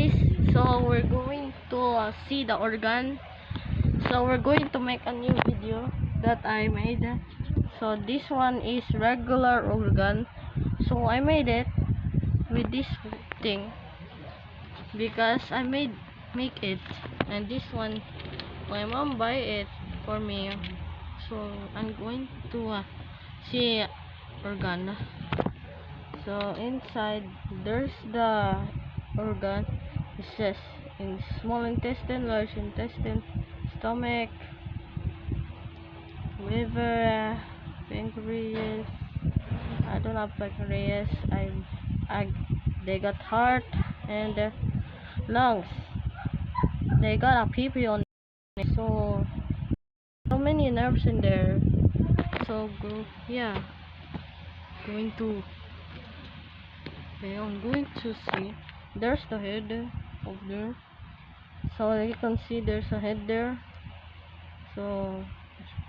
guys, so we're going to see the organ. So we're going to make a new video that I made. So this one is regular organ, so I made it with this thing because I make it, and this one my mom buy it for me, so I'm going to see organ. So inside there's the organ. It says in small intestine, large intestine, stomach, liver, pancreas. I don't have pancreas. They got heart and lungs. They got a PP on it. So many nerves in there. So yeah, going to. Okay, I'm going to see. There's the head of there. So you can see there's a head there. So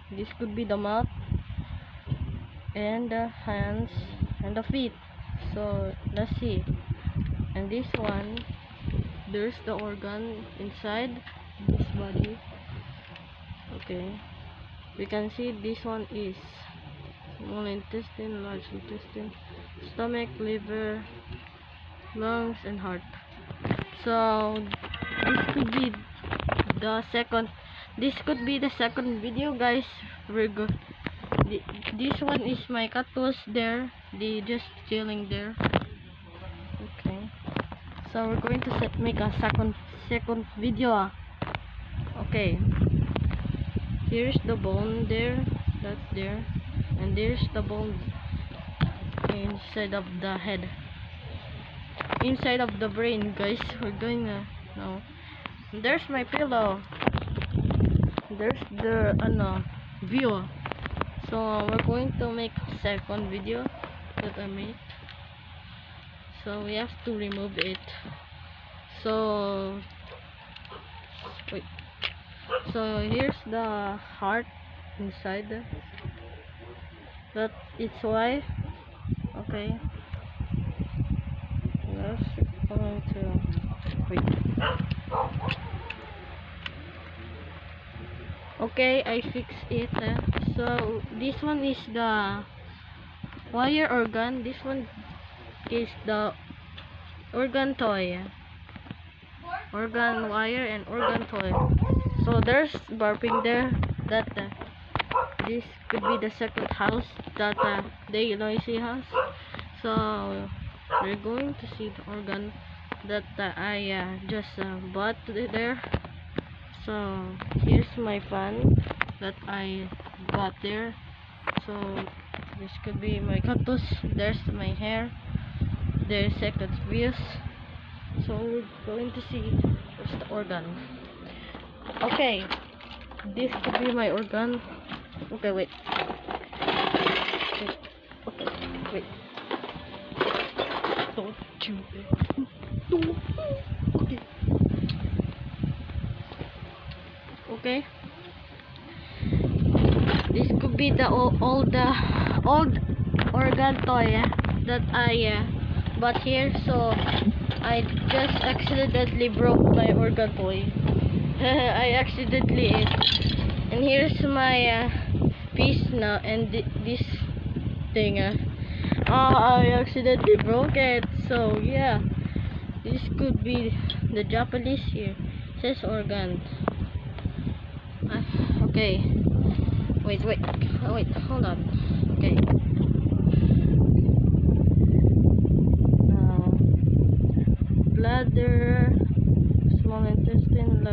this could be the mouth and the hands and the feet. So let's see. And this one, there's the organ inside this body. Okay, we can see this one is small intestine, large intestine, stomach, liver, lungs, and heart. So this could be the second. This could be the second video, guys. We're good. This one is my cactus there. They just chilling there. Okay. So we're going to make a second video. Okay. Here's the bone there. That's there. And there's the bone inside of the head. Inside of the brain, guys. We're going to now. There's my pillow. There's the view. So we're going to make a second video that I made. So we have to remove it. So wait. So here's the heart inside. That it's why. Okay. Let's going to wait. Okay, I fixed it. So this one is the wire organ. This one is the organ toy. Organ wire and organ toy. So there's burping there. That this could be the second house that they noisy house. So we're going to see the organ that I just bought there. So here's my fan that I got there. So this could be my cactus. There's my hair. There's second views. So we're going to see what's the organ. Okay, this could be my organ. Okay, wait. Okay, wait. Don't you? Okay. Okay. This could be the old organ toy that I bought here. So I just accidentally broke my organ toy. I accidentally ate. And here's my piece now, and this thing. I accidentally broke it. So yeah, this could be the Japanese here. It says organ. Okay. Wait, hold on. Okay. Bladder, small intestine,